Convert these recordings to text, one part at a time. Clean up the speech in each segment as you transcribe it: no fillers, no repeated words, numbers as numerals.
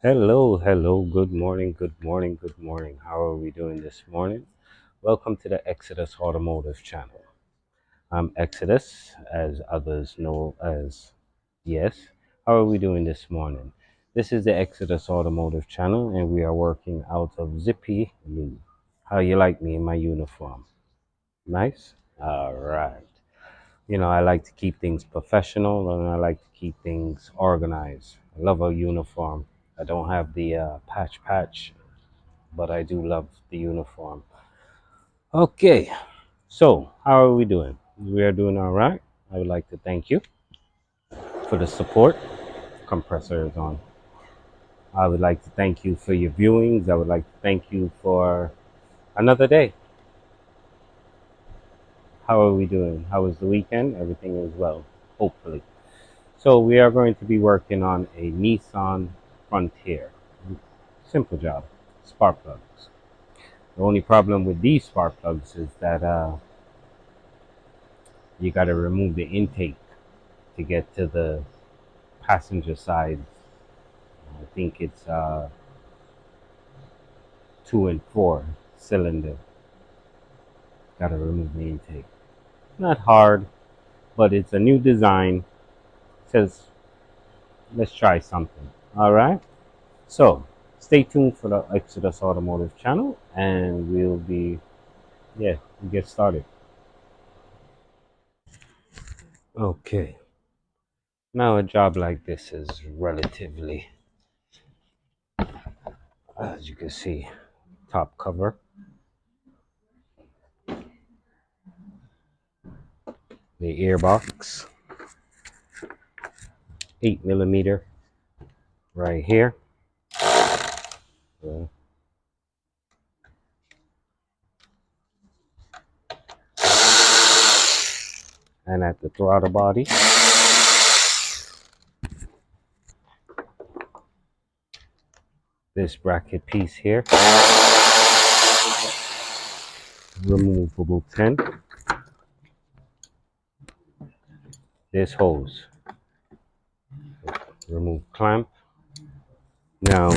Hello, hello, good morning, good morning, good morning. How are we doing this morning? Welcome to the Exodus Automotive channel. I'm Exodus, as others know as Yes. How are we doing this morning? This is the Exodus Automotive channel, and we are working out of Zippy Lube. How you like me in my uniform? Nice? All right. I like to keep things professional and I like to keep things organized. I love a uniform. I don't have the patch, but I do love the uniform. Okay, so how are we doing? We are doing all right. I would like to thank you for the support. Compressor is on. I would like to thank you for your viewings. I would like to thank you for another day. How are we doing? How was the weekend? Everything is well, hopefully. So we are going to be working on a Nissan Frontier. Simple job. Spark plugs. The only problem with these spark plugs is that you got to remove the intake to get to the passenger side. I think it's 2 and 4 cylinder. Got to remove the intake. Not hard, but it's a new design. Says let's try something. All right. So stay tuned for the Exodus Automotive channel, and we'll get started. Okay. Now a job like this is relatively, as you can see, top cover, the airbox, 8 millimeter right here. Yeah. And at the throttle body, this bracket piece here, removable tent, this hose, remove clamp. Now,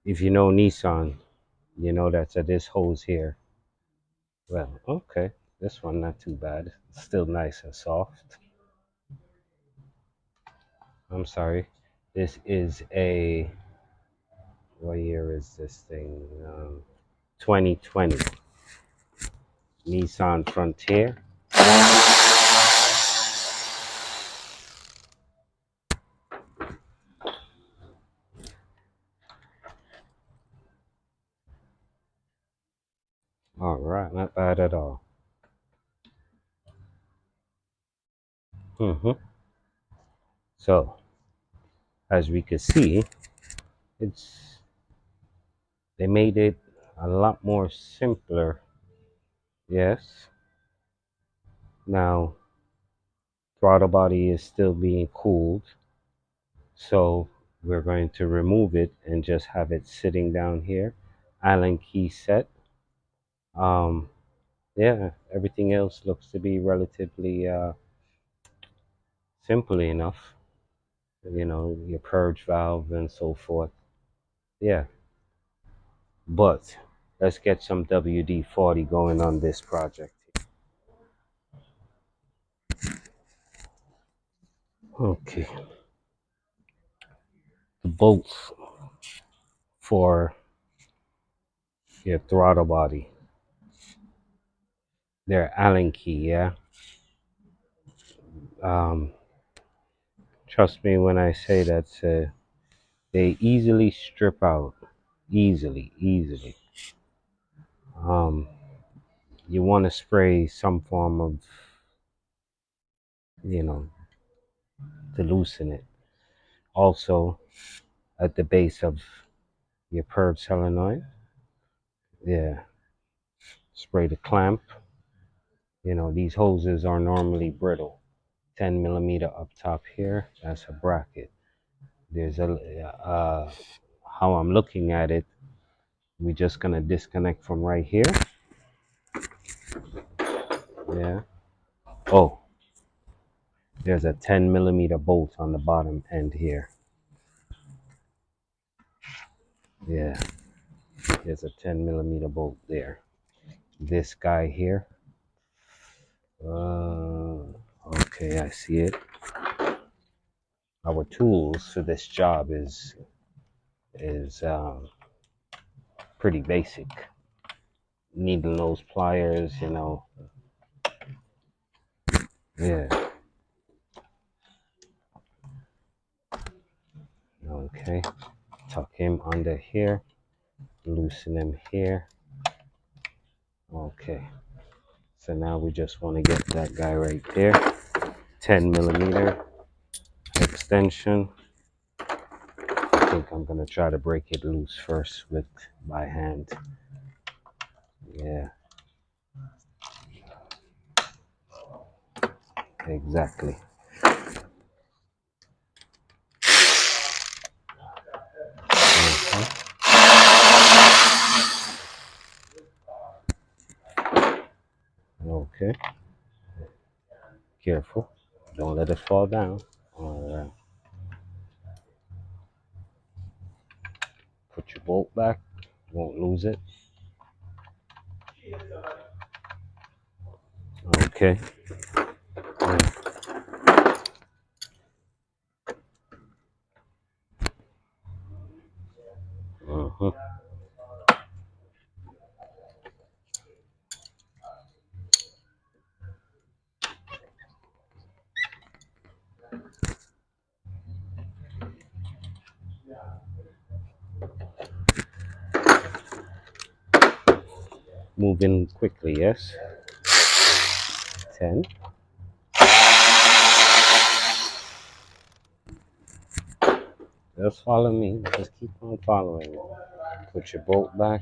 if you know Nissan, you know that's this hose here. Well, okay, this one not too bad. It's still nice and soft. I'm sorry. This is a, what year is this thing? 2020 Nissan Frontier. All right, not bad at all. hmm So, as we can see, it's they made it a lot more simpler. Yes. Now, throttle body is still being cooled, so we're going to remove it and just have it sitting down here. Allen key set. Um, yeah, everything else looks to be relatively simple enough. Your purge valve and so forth. Yeah, but let's get some WD-40 going on this project. Okay, the bolts for your throttle body. They're Allen key, yeah. Um, Trust me when I say that they easily strip out. Easily. Um, you want to spray some form of, you know, to loosen it. Also, at the base of your purge solenoid, yeah, spray the clamp. These hoses are normally brittle. 10 millimeter up top here, that's a bracket. There's how I'm looking at it, we're just gonna disconnect from right here. Yeah. Oh, there's a 10 millimeter bolt on the bottom end here. Yeah, there's a 10 millimeter bolt there. This guy here. Okay, I see it. Our tools for this job is pretty basic. Needle nose pliers, you know. Yeah. Okay. Tuck him under here. Loosen him here. Okay. So now we just want to get that guy right there. 10 millimeter extension. I think I'm gonna try to break it loose first with my hand. Yeah, exactly. Mhm. Okay, careful. Don't let it fall down. All right. Put your bolt back. Won't lose it. Okay. Uh-huh. Moving quickly, yes. 10. Just follow me. Just keep on following me. Put your bolt back.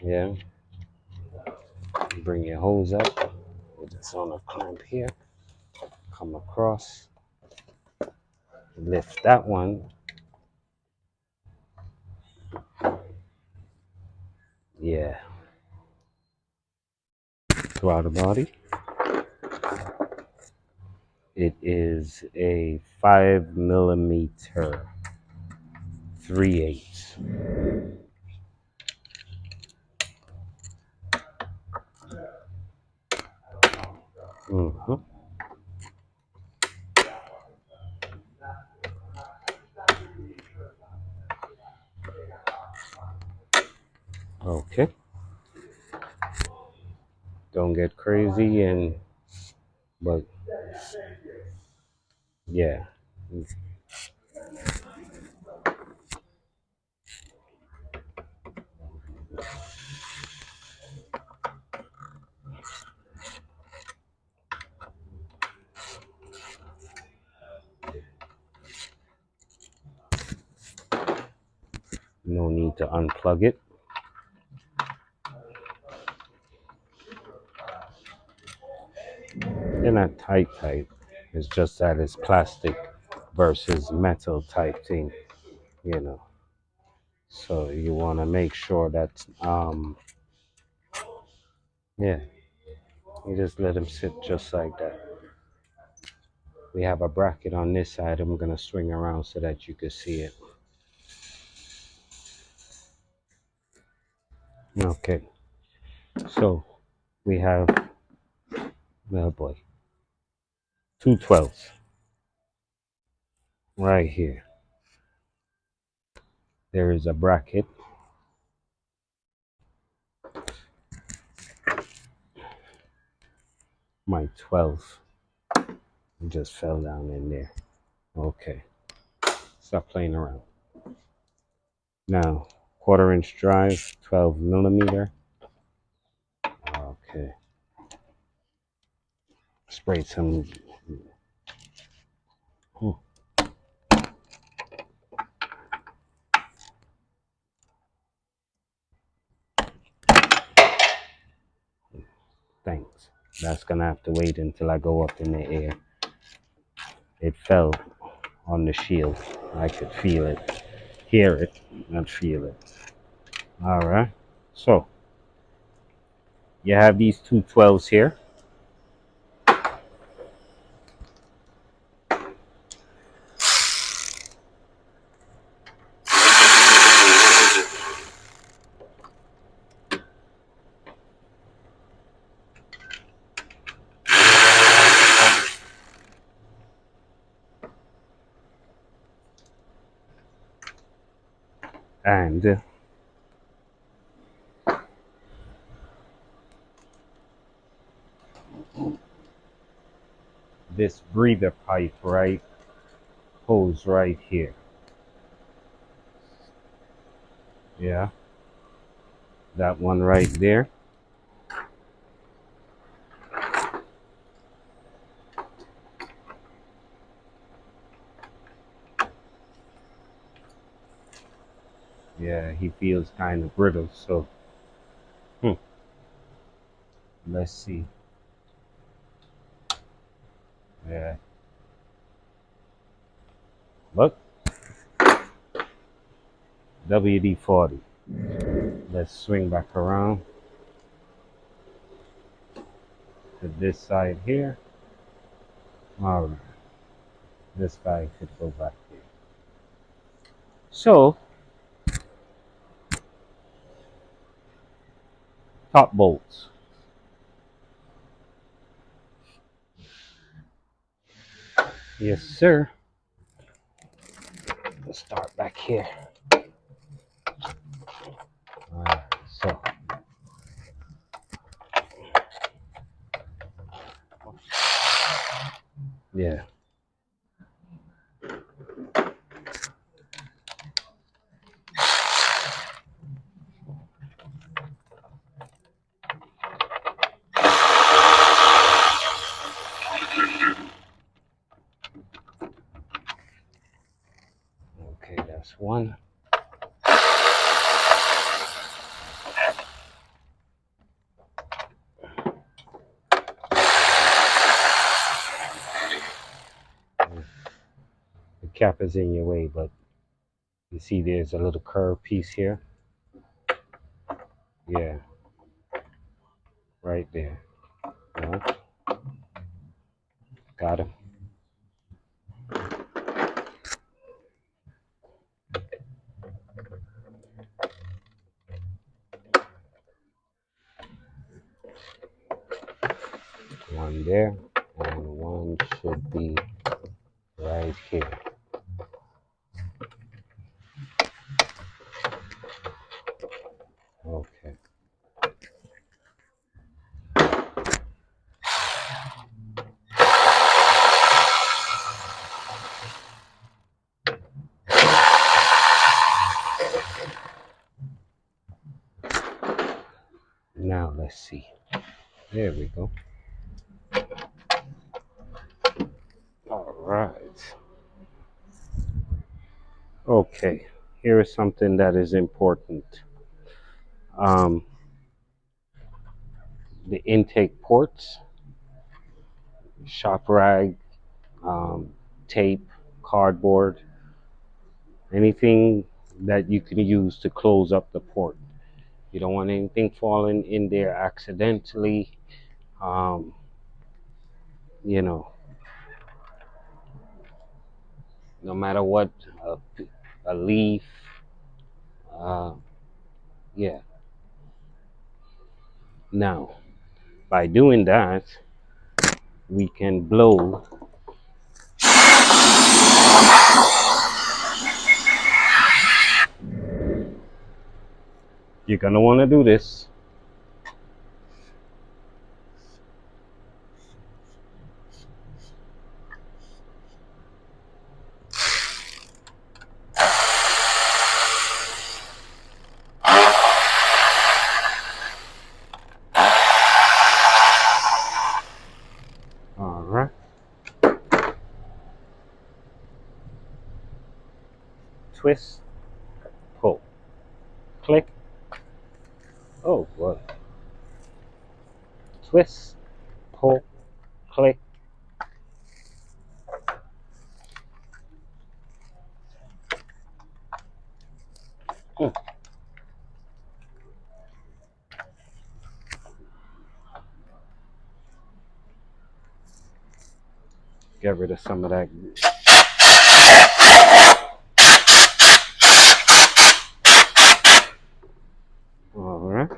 Yeah. Bring your hose up. It's on a clamp here. Come across. Lift that one. Yeah. Throttle body. It is a 5 millimeter 3/8. Mm-hmm. Okay. Don't get crazy but yeah, no need to unplug it. They're not tight. It's just that it's plastic versus metal type thing, you know. So you want to make sure that yeah, you just let them sit just like that. We have a bracket on this side. I'm gonna swing around so that you can see it. Okay, so we have, oh boy, 212s right here. There is a bracket. My 12 just fell down in there. Okay, stop playing around. Now, 1/4 inch drive, 12 millimeter. Okay, spray some. Oh, thanks. That's gonna have to wait until I go up in the air. It fell on the shield. I could feel it, hear it, not feel it. All right. So you have these 212s here. And this breather pipe right hose right here. Yeah, that one right there. Yeah, he feels kind of brittle, so let's see. Yeah, look, WD-40. Let's swing back around to this side here. All right, this guy could go back here. So, top bolts. Yes, sir. Let's start back here. All right, so yeah. Okay, that's one. The cap is in your way, but you see there's a little curved piece here. Yeah, right there. Yeah, got him. One there, and one should be right here. Okay. Now let's see. There we go. All right. Okay. Here is something that is important. Um, the intake ports, shop rag, um, tape, cardboard, anything that you can use to close up the port. You don't want anything falling in there accidentally. Um, you know, no matter what, a, a leaf, uh, yeah. Now, by doing that, we can blow. You're gonna want to do this. All right. Twist, pull, click. Oh, boy. Twist, pull, click. Hmm. Get rid of some of that. All right.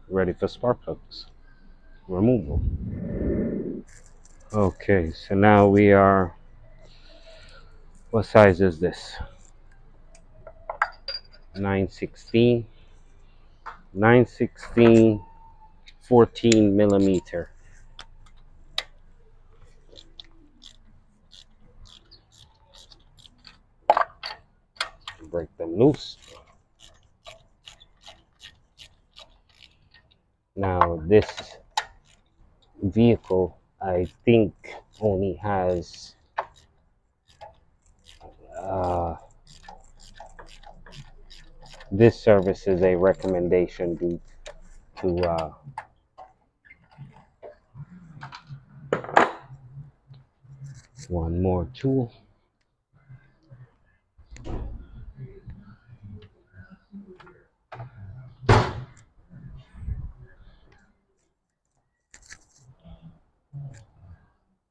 Ready for spark plugs removal. Okay, so now we are. What size is this? 916, 916, 14 millimeter. Break them loose. Now this vehicle, I think, only has uh, this service is a recommendation due to one more tool.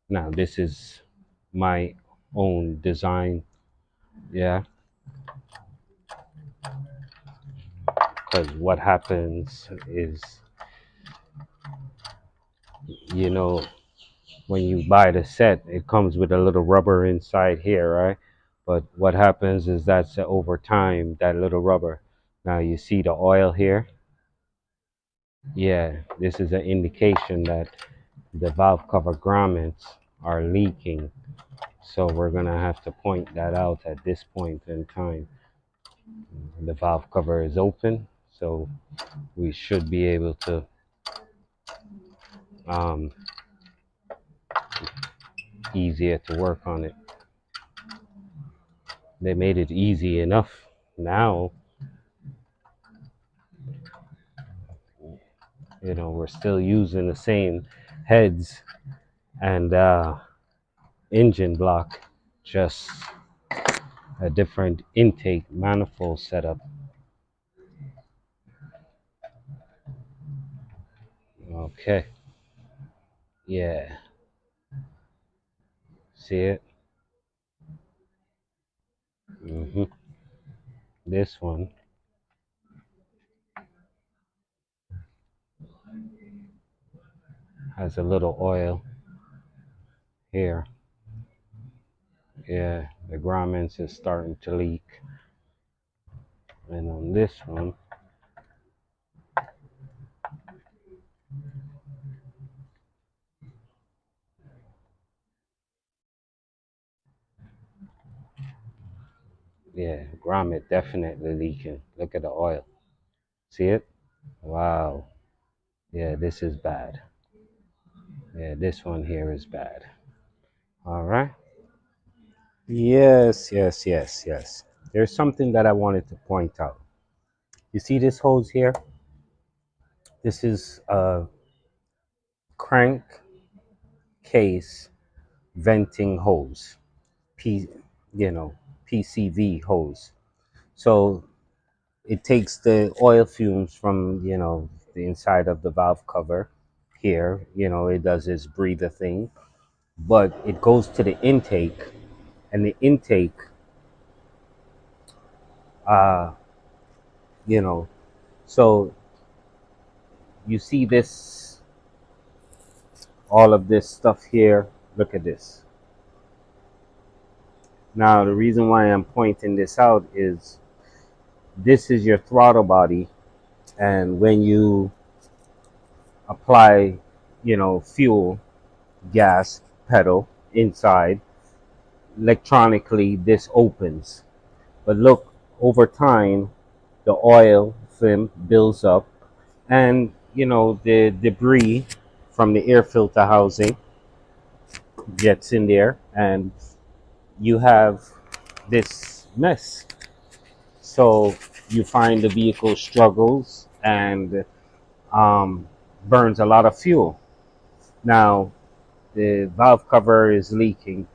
Now this is my own design, yeah, because what happens is, you know, when you buy the set, it comes with a little rubber inside here, right? But what happens is that's over time, that little rubber. Now you see the oil here. Yeah, this is an indication that the valve cover grommets are leaking. So we're gonna have to point that out at this point in time. The valve cover is open, so we should be able to um, easier to work on it. They made it easy enough. Now, you know, we're still using the same heads and engine block, just a different intake manifold setup. Okay, yeah, see it? hmm This one has a little oil here. Yeah, the grommets is starting to leak. And on this one, yeah, grommet definitely leaking. Look at the oil. See it? Wow. Yeah, this is bad. Yeah, this one here is bad. All right. Yes, yes, yes, yes. There's something that I wanted to point out. You see this hose here? This is a crank case venting hose. P, you know, PCV hose. So it takes the oil fumes from, you know, the inside of the valve cover here. You know, it does its breather thing, but it goes to the intake, and the intake, uh, you know, so you see this, all of this stuff here. Look at this. Now, the reason why I'm pointing this out is this is your throttle body, and when you apply, you know, fuel, gas pedal inside, electronically this opens. But look, over time, the oil film builds up, and you know the debris from the air filter housing gets in there, and you have this mess. So you find the vehicle struggles and burns a lot of fuel. Now the valve cover is leaking.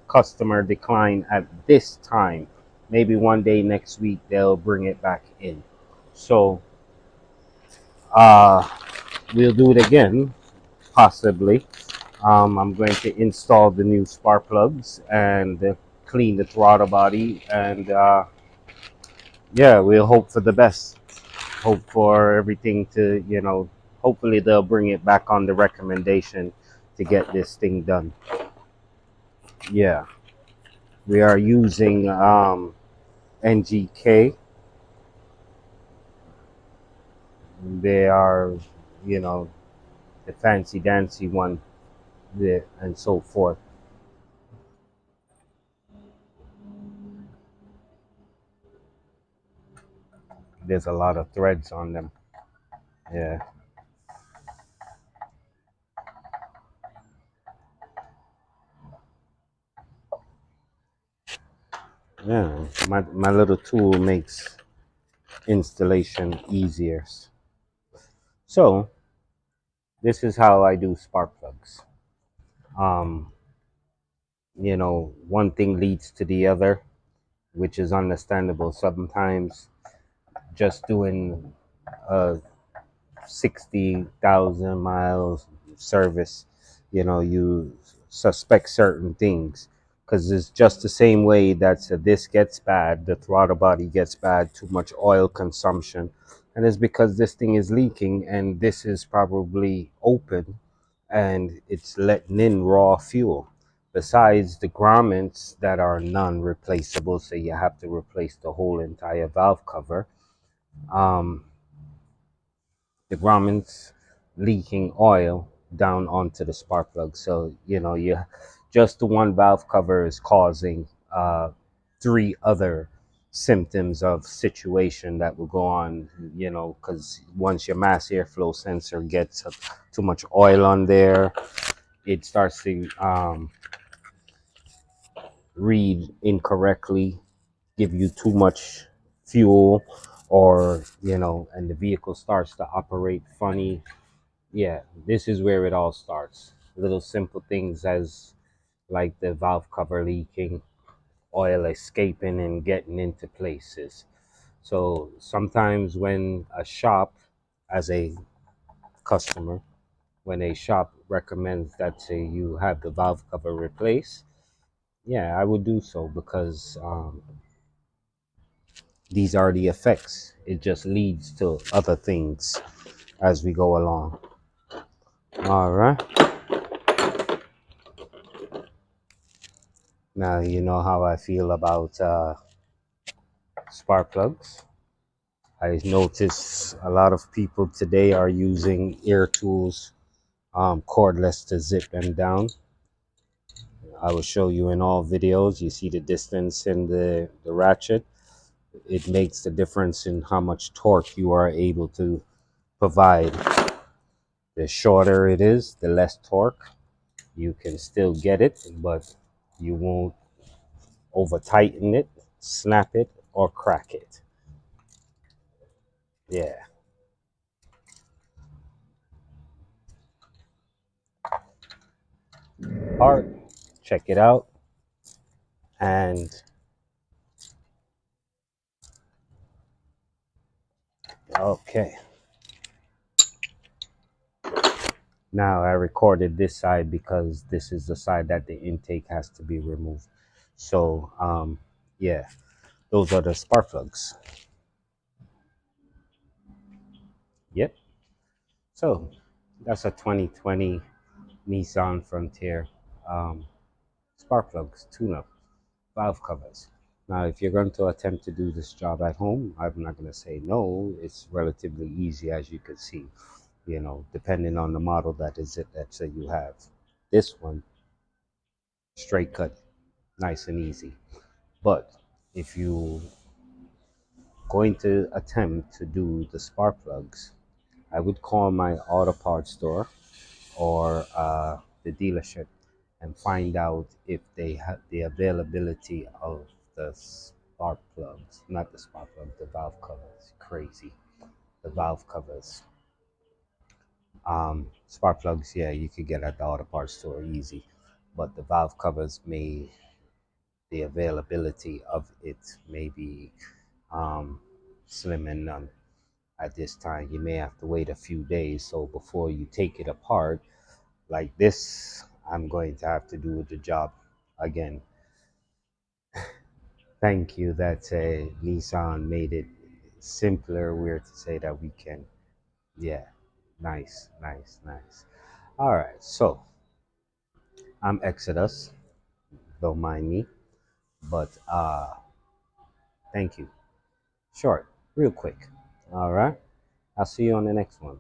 Customer decline at this time. Maybe one day next week they'll bring it back in. So uh, we'll do it again, possibly. I'm going to install the new spark plugs and clean the throttle body, and yeah, we'll hope for the best. Hope for everything to, you know, hopefully they'll bring it back on the recommendation to get this thing done. Yeah, we are using NGK. They are, you know, the fancy dancy one there and so forth. There's a lot of threads on them. Yeah. Yeah. My little tool makes installation easier. So this is how I do spark plugs. Um, one thing leads to the other, which is understandable. Sometimes just doing a 60,000 miles service, you suspect certain things because it's just the same way that this gets bad, the throttle body gets bad, too much oil consumption. And it's because this thing is leaking and this is probably open and it's letting in raw fuel. Besides the grommets that are non-replaceable, so you have to replace the whole entire valve cover. Um, the grommets leaking oil down onto the spark plug. So, you just the one valve cover is causing three other symptoms of situation that will go on, because once your mass airflow sensor gets too much oil on there, it starts to read incorrectly, give you too much fuel, or, and the vehicle starts to operate funny. Yeah, this is where it all starts. Little simple things as like the valve cover leaking, oil escaping and getting into places. So sometimes when a shop, as a customer, when a shop recommends that say you have the valve cover replaced, yeah, I would do so because these are the effects. It just leads to other things as we go along. All right. Now you know how I feel about spark plugs. I notice a lot of people today are using air tools, cordless to zip them down. I will show you in all videos. You see the distance in the ratchet. It makes the difference in how much torque you are able to provide. The shorter it is, the less torque. You can still get it, but you won't over tighten it, snap it, or crack it. Yeah. Part, check it out. And okay. Now I recorded this side because this is the side that the intake has to be removed. So yeah, those are the spark plugs. Yep. So that's a 2020 Nissan Frontier, um, spark plugs, tune-up, valve covers. Now, if you're going to attempt to do this job at home, I'm not going to say no. It's relatively easy, as you can see. Depending on the model that is it that you have. This one, straight cut, nice and easy. But if you going to attempt to do the spark plugs, I would call my auto parts store or the dealership and find out if they have the availability of the spark plugs, not the spark plug, the valve covers. Crazy, the valve covers. Spark plugs, yeah, you could get at the auto parts store easy, but the valve covers may the availability of it may be um, slim and none at this time. You may have to wait a few days. So before you take it apart, like this, I'm going to have to do the job again. Thank you that Nissan made it simpler. We're to say that we can. Yeah, nice, nice, nice. All right, so I'm Exodus. Don't mind me, but Thank you. Short, real quick. All right. I'll see you on the next one.